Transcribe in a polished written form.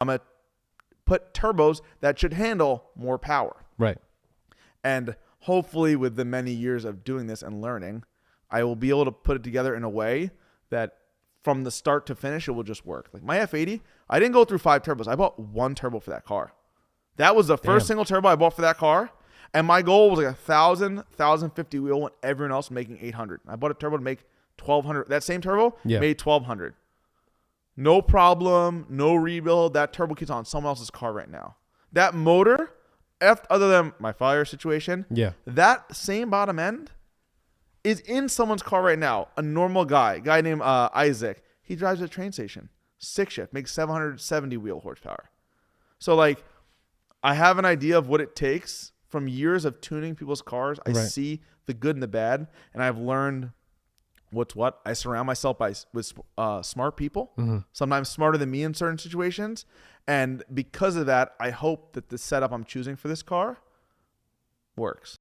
I'm going to put turbos that should handle more power. Right. And hopefully with the many years of doing this and learning, I will be able to put it together in a way that from the start to finish, it will just work. Like my F80, I didn't go through 5 turbos. I bought 1 turbo for that car. That was the first single turbo I bought for that car. And my goal was like 1,050 wheel when everyone else was making 800. I bought a turbo to make 1,200. That same turbo made 1,200. No problem. No rebuild. That turbo kit's on someone else's car right now. That motor, other than my fire situation, that same bottom end is in someone's car right now. A normal guy named Isaac. He drives a train station. 6 shift, makes 770 wheel horsepower. So like, I have an idea of what it takes from years of tuning people's cars. I see the good and the bad, and I've learned what's what. I surround myself with smart people, sometimes smarter than me in certain situations. And because of that, I hope that the setup I'm choosing for this car works.